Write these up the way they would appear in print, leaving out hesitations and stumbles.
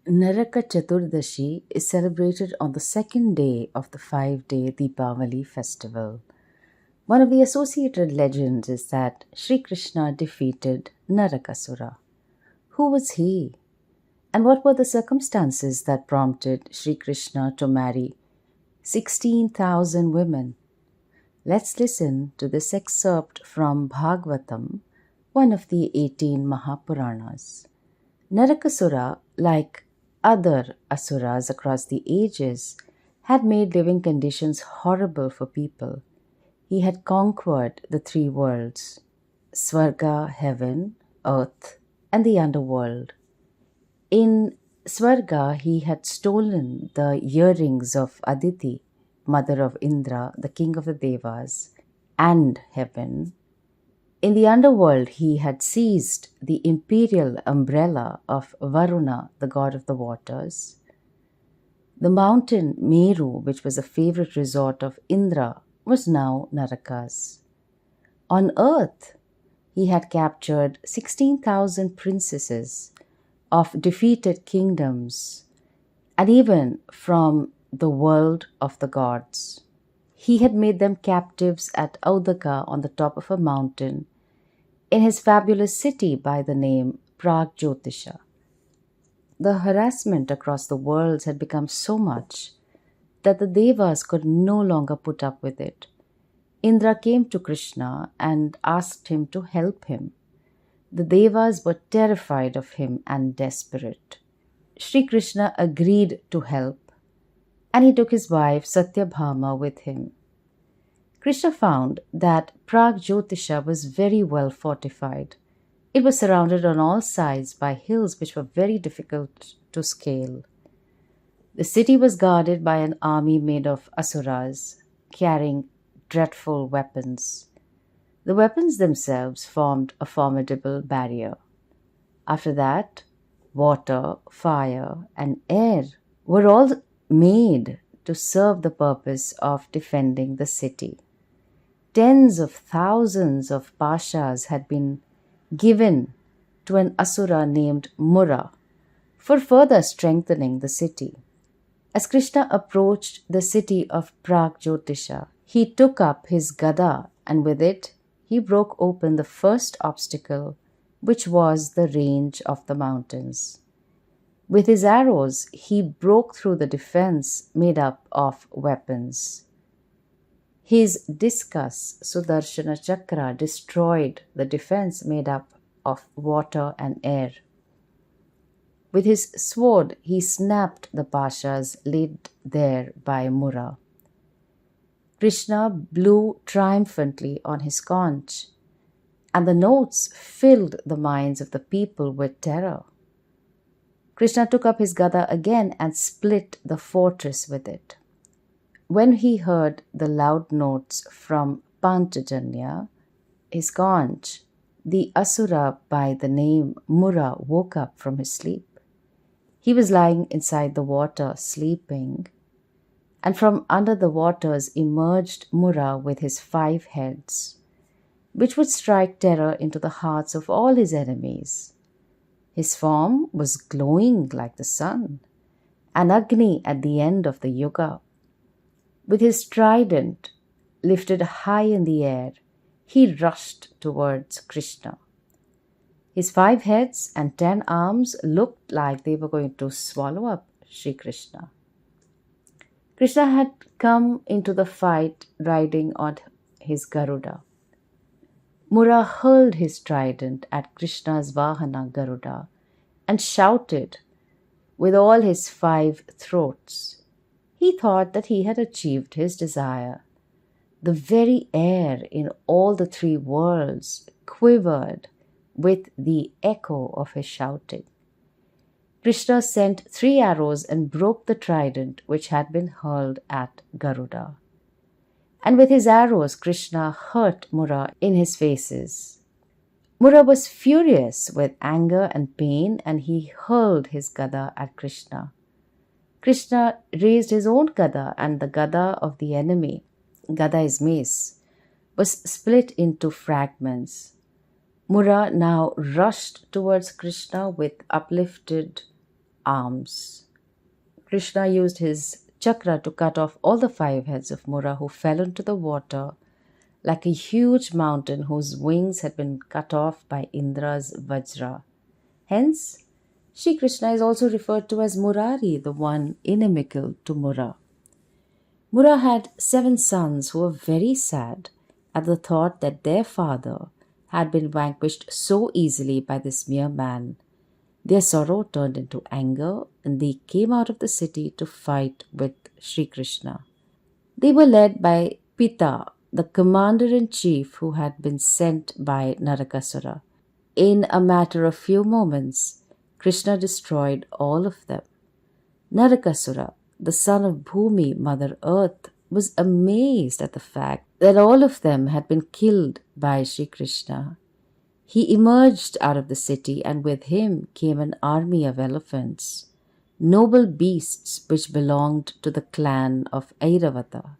Naraka Chaturdashi is celebrated on the second day of the 5-day Deepavali festival. One of the associated legends is that Sri Krishna defeated Narakasura. Who was he? And what were the circumstances that prompted Sri Krishna to marry 16,000 women? Let's listen to this excerpt from Bhagavatam, one of the 18 MahaPuranas. Narakasura, like other asuras across the ages, had made living conditions horrible for people. He had conquered the three worlds: Swarga, heaven, earth, and the underworld. In Swarga, he had stolen the earrings of Aditi, mother of Indra, the king of the Devas, and heaven. In the underworld, he had seized the imperial umbrella of Varuna, the god of the waters. The mountain Meru, which was a favorite resort of Indra, was now Naraka's. On earth, he had captured 16,000 princesses of defeated kingdoms, and even from the world of the gods. He had made them captives at Audaka on the top of a mountain in his fabulous city by the name Pragyotisha. The harassment across the worlds had become so much that the Devas could no longer put up with it. Indra came to Krishna and asked him to help him. The Devas were terrified of him and desperate. Sri Krishna agreed to help, and he took his wife Satyabhama with him. Krishna found that Pragyotisha was very well fortified. It was surrounded on all sides by hills which were very difficult to scale. The city was guarded by an army made of asuras, carrying dreadful weapons. The weapons themselves formed a formidable barrier. After that, water, fire, and air were all made to serve the purpose of defending the city. Tens of thousands of pashas had been given to an asura named Mura for further strengthening the city. As Krishna approached the city of Pragyotisha, he took up his gada, and with it he broke open the first obstacle, which was the range of the mountains. With his arrows, he broke through the defense made up of weapons. His discus, Sudarshana Chakra, destroyed the defense made up of water and air. With his sword, he snapped the pashas laid there by Mura. Krishna blew triumphantly on his conch, and the notes filled the minds of the people with terror. Krishna took up his gada again and split the fortress with it. When he heard the loud notes from Panchajanya, his conch, the asura by the name Mura woke up from his sleep. He was lying inside the water, sleeping, and from under the waters emerged Mura with his 5 heads, which would strike terror into the hearts of all his enemies. His form was glowing like the sun, an Agni at the end of the yuga. With his trident lifted high in the air, he rushed towards Krishna. His 5 heads and 10 arms looked like they were going to swallow up Sri Krishna. Krishna had come into the fight riding on his Garuda. Mura hurled his trident at Krishna's Vahana Garuda and shouted with all his 5 throats. He thought that he had achieved his desire. The very air in all the 3 worlds quivered with the echo of his shouting. Krishna sent 3 arrows and broke the trident which had been hurled at Garuda. And with his arrows, Krishna hurt Mura in his faces. Mura was furious with anger and pain, and he hurled his gada at Krishna. Krishna raised his own gada, and the gada of the enemy, gada is mace, was split into fragments. Mura now rushed towards Krishna with uplifted arms. Krishna used his chakra to cut off all the 5 heads of Mura, who fell into the water like a huge mountain whose wings had been cut off by Indra's Vajra. Hence, Sri Krishna is also referred to as Murari, the one inimical to Mura. Mura had 7 sons who were very sad at the thought that their father had been vanquished so easily by this mere man. Their sorrow turned into anger, and they came out of the city to fight with Sri Krishna. They were led by Pita, the commander-in-chief who had been sent by Narakasura. In a matter of few moments, Krishna destroyed all of them. Narakasura, the son of Bhumi, Mother Earth, was amazed at the fact that all of them had been killed by Sri Krishna. He emerged out of the city, and with him came an army of elephants, noble beasts which belonged to the clan of Airavata.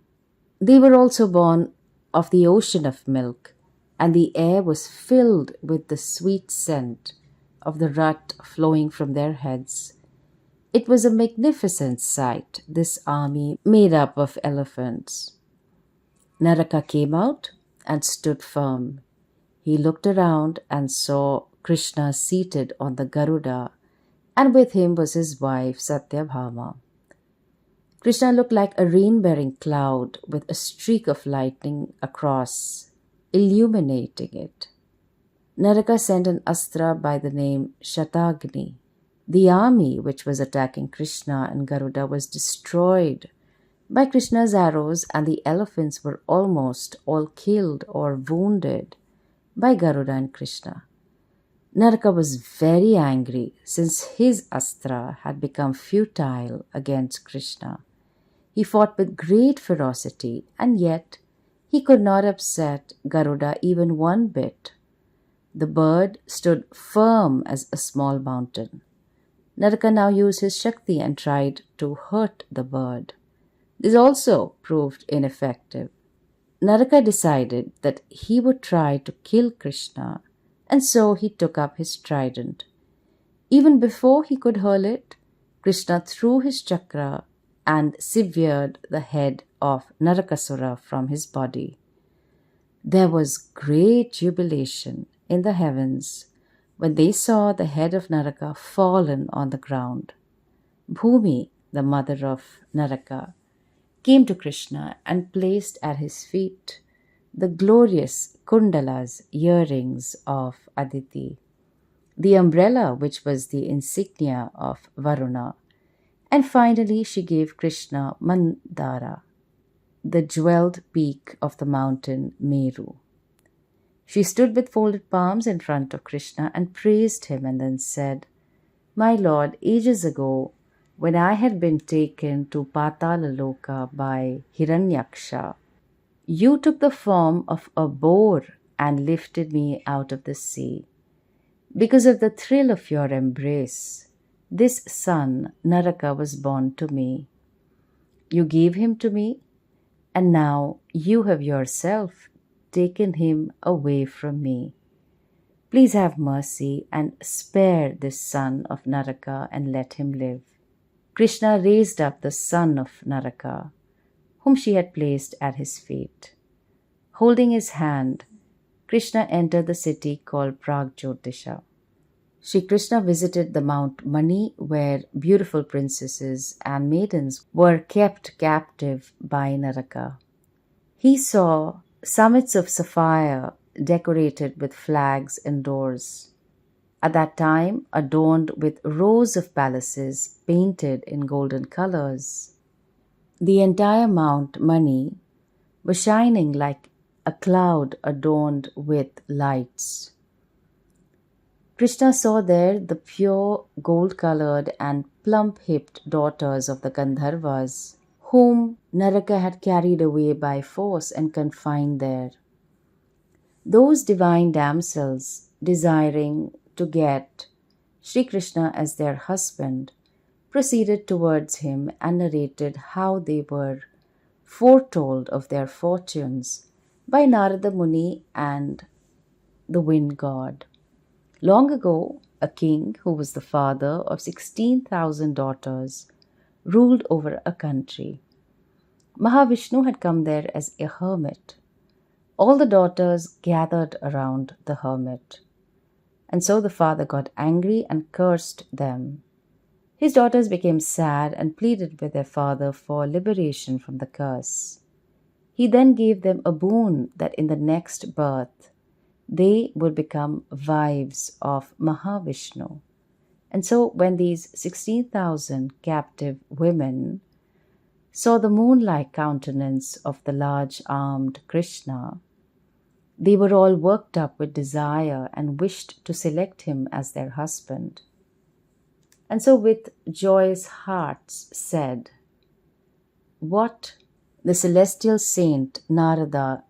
They were also born of the ocean of milk, and the air was filled with the sweet scent of the rat flowing from their heads. It was a magnificent sight, this army made up of elephants. Naraka came out and stood firm. He looked around and saw Krishna seated on the Garuda, and with him was his wife Satyabhama. Krishna looked like a rain-bearing cloud with a streak of lightning across, illuminating it. Naraka sent an astra by the name Shatagni. The army which was attacking Krishna and Garuda was destroyed by Krishna's arrows, and the elephants were almost all killed or wounded by Garuda and Krishna. Naraka was very angry since his astra had become futile against Krishna. He fought with great ferocity, and yet he could not upset Garuda even one bit. The bird stood firm as a small mountain. Naraka now used his Shakti and tried to hurt the bird. This also proved ineffective. Naraka decided that he would try to kill Krishna, and so he took up his trident. Even before he could hurl it, Krishna threw his chakra and severed the head of Narakasura from his body. There was great jubilation in the heavens when they saw the head of Naraka fallen on the ground. Bhumi, the mother of Naraka, came to Krishna and placed at his feet the glorious kundalas, earrings of Aditi, the umbrella which was the insignia of Varuna, and finally she gave Krishna Mandara, the jeweled peak of the mountain Meru. She stood with folded palms in front of Krishna and praised him, and then said, "My lord, ages ago, when I had been taken to Patalaloka by Hiranyaksha, you took the form of a boar and lifted me out of the sea. Because of the thrill of your embrace, this son, Naraka, was born to me. You gave him to me, and now you have yourself taken him away from me. Please have mercy and spare this son of Naraka and let him live." Krishna raised up the son of Naraka, whom she had placed at his feet. Holding his hand, Krishna entered the city called Pragjyotisha. Sri Krishna visited the Mount Mani, where beautiful princesses and maidens were kept captive by Naraka. He saw summits of sapphire decorated with flags and doors, at that time adorned with rows of palaces painted in golden colors. The entire Mount Mani was shining like a cloud adorned with lights. Krishna saw there the pure gold-colored and plump-hipped daughters of the Gandharvas, whom Naraka had carried away by force and confined there. Those divine damsels, desiring to get Sri Krishna as their husband, proceeded towards him and narrated how they were foretold of their fortunes by Narada Muni and the wind god. Long ago, a king who was the father of 16,000 daughters, ruled over a country. Mahavishnu had come there as a hermit. All the daughters gathered around the hermit. And so the father got angry and cursed them. His daughters became sad and pleaded with their father for liberation from the curse. He then gave them a boon that in the next birth they would become wives of Mahavishnu. And so when these 16,000 captive women saw the moon-like countenance of the large-armed Krishna, they were all worked up with desire and wished to select him as their husband. And so with joyous hearts said, "What the celestial saint Narada,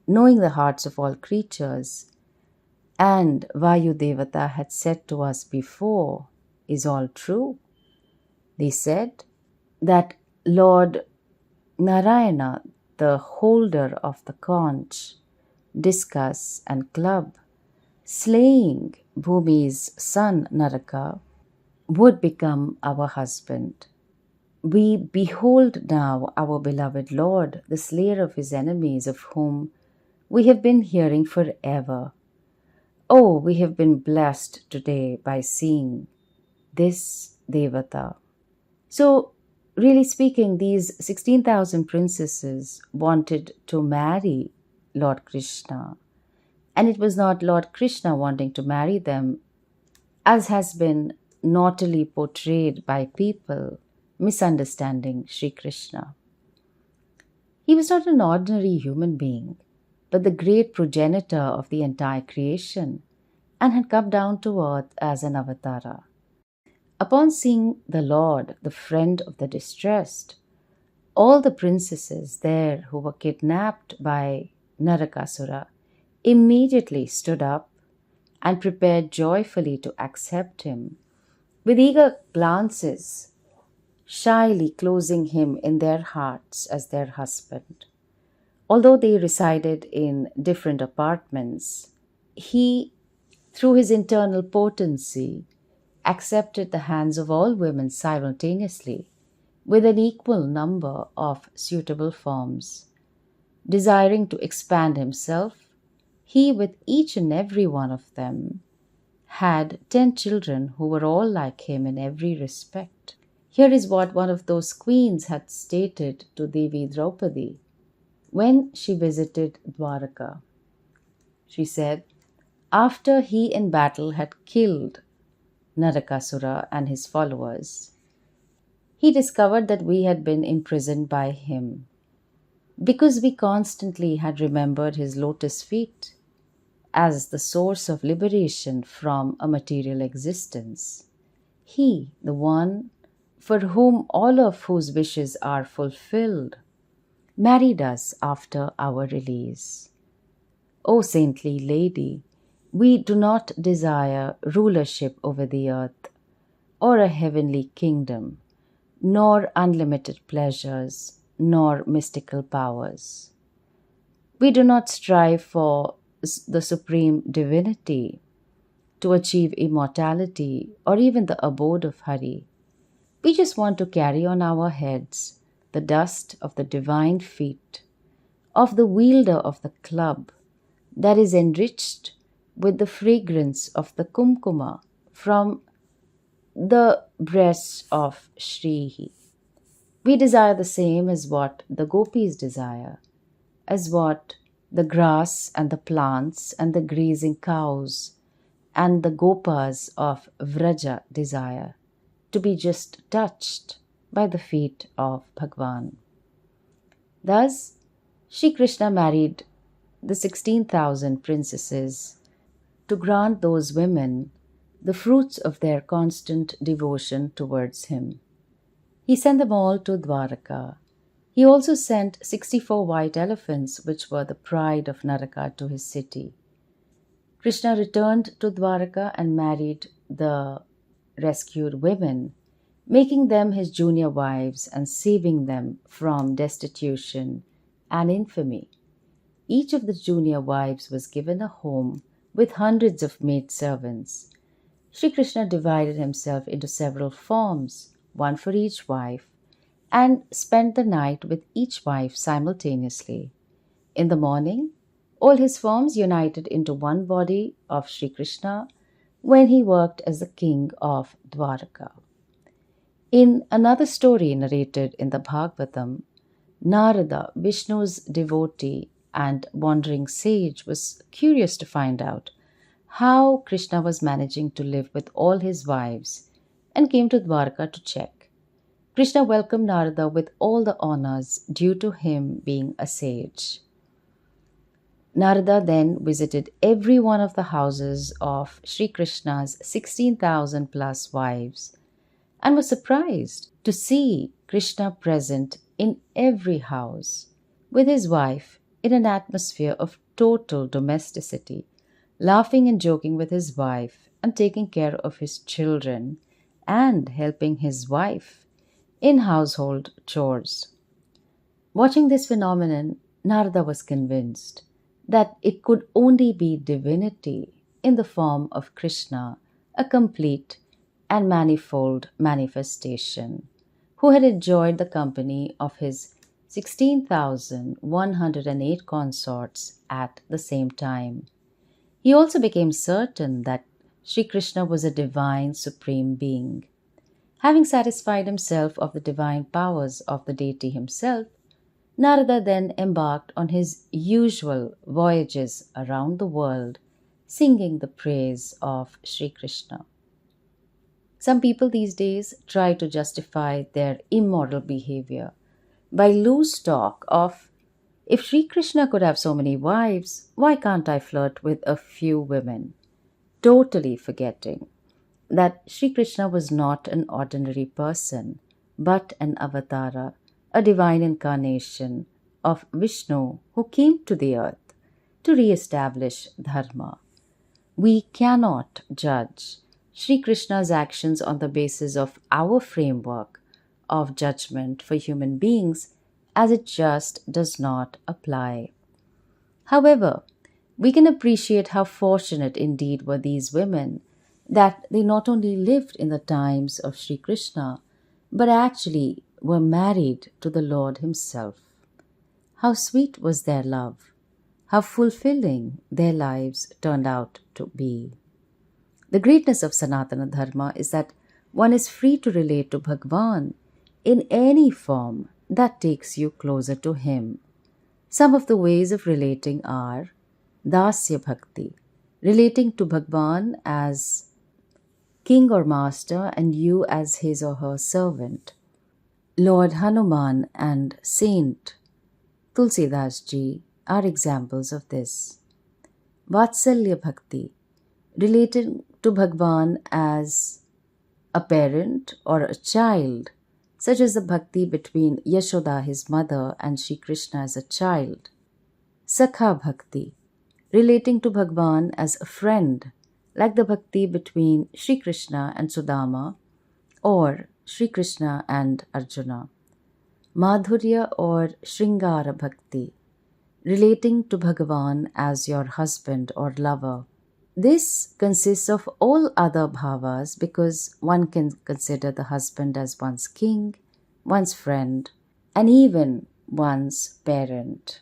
knowing the hearts of all creatures, and Vayu Devata had said to us before is all true." They said that Lord Narayana, the holder of the conch, discus and club, slaying Bhumi's son Naraka, would become our husband. We behold now our beloved Lord, the slayer of his enemies, of whom we have been hearing forever. Oh, we have been blessed today by seeing this Devata. So, really speaking, these 16,000 princesses wanted to marry Lord Krishna. And it was not Lord Krishna wanting to marry them, as has been naughtily portrayed by people misunderstanding Sri Krishna. He was not an ordinary human being, but the great progenitor of the entire creation, and had come down to earth as an avatara. Upon seeing the Lord, the friend of the distressed, all the princesses there who were kidnapped by Narakasura immediately stood up and prepared joyfully to accept him, with eager glances, shyly closing him in their hearts as their husband. Although they resided in different apartments, he, through his internal potency, accepted the hands of all women simultaneously with an equal number of suitable forms. Desiring to expand himself, he, with each and every one of them, had 10 children who were all like him in every respect. Here is what one of those queens had stated to Devi Draupadi when she visited Dwaraka. She said, after he in battle had killed Narakasura and his followers, he discovered that we had been imprisoned by him because we constantly had remembered his lotus feet as the source of liberation from a material existence. He, the one for whom all of whose wishes are fulfilled, married us after our release. O saintly lady, we do not desire rulership over the earth or a heavenly kingdom, nor unlimited pleasures, nor mystical powers. We do not strive for the supreme divinity, to achieve immortality, or even the abode of Hari. We just want to carry on our heads the dust of the divine feet of the wielder of the club that is enriched with the fragrance of the kumkuma from the breasts of Shrihi. We desire the same as what the gopis desire, as what the grass and the plants and the grazing cows and the gopas of Vraja desire, to be just touched by the feet of Bhagavan. Thus, Sri Krishna married the 16,000 princesses to grant those women the fruits of their constant devotion towards him. He sent them all to Dwaraka. He also sent 64 white elephants, which were the pride of Naraka, to his city. Krishna returned to Dwaraka and married the rescued women, making them his junior wives and saving them from destitution and infamy. Each of the junior wives was given a home with hundreds of maidservants, Sri Krishna divided himself into several forms, one for each wife, and spent the night with each wife simultaneously. In the morning, all his forms united into one body of Sri Krishna when he worked as the king of Dwarka. In another story narrated in the Bhagavatam, Narada, Vishnu's devotee and wandering sage, was curious to find out how Krishna was managing to live with all his wives and came to Dwarka to check. Krishna welcomed Narada with all the honors due to him being a sage. Narada then visited every one of the houses of Sri Krishna's 16,000 plus wives and was surprised to see Krishna present in every house with his wife in an atmosphere of total domesticity, laughing and joking with his wife and taking care of his children and helping his wife in household chores. Watching this phenomenon, Narada was convinced that it could only be divinity in the form of Krishna, a complete and manifold manifestation, who had enjoyed the company of his 16,108 consorts at the same time. He also became certain that Sri Krishna was a divine supreme being. Having satisfied himself of the divine powers of the deity himself, Narada then embarked on his usual voyages around the world, singing the praise of Sri Krishna. Some people these days try to justify their immoral behavior by loose talk of, if Sri Krishna could have so many wives, why can't I flirt with a few women? Totally forgetting that Sri Krishna was not an ordinary person, but an avatara, a divine incarnation of Vishnu who came to the earth to re-establish dharma. We cannot judge Sri Krishna's actions on the basis of our framework of judgment for human beings, as it just does not apply. However, we can appreciate how fortunate indeed were these women that they not only lived in the times of Sri Krishna, but actually were married to the Lord himself. How sweet was their love, how fulfilling their lives turned out to be. The greatness of Sanatana Dharma is that one is free to relate to Bhagavan in any form that takes you closer to him. Some of the ways of relating are Dasya Bhakti, relating to Bhagavan as king or master and you as his or her servant. Lord Hanuman and Saint Tulsidas ji are examples of this. Vatsalya Bhakti, relating to Bhagavan as a parent or a child, such as the bhakti between Yashoda, his mother, and Sri Krishna as a child. Sakha Bhakti, relating to Bhagavan as a friend, like the bhakti between Sri Krishna and Sudama or Sri Krishna and Arjuna. Madhurya or Shringara Bhakti, relating to Bhagavan as your husband or lover. This consists of all other bhavas because one can consider the husband as one's king, one's friend, and even one's parent.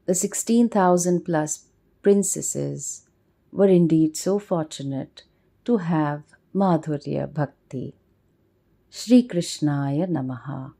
The 16,000 plus princesses were indeed so fortunate to have Madhurya Bhakti. Shri Krishnaya Namaha.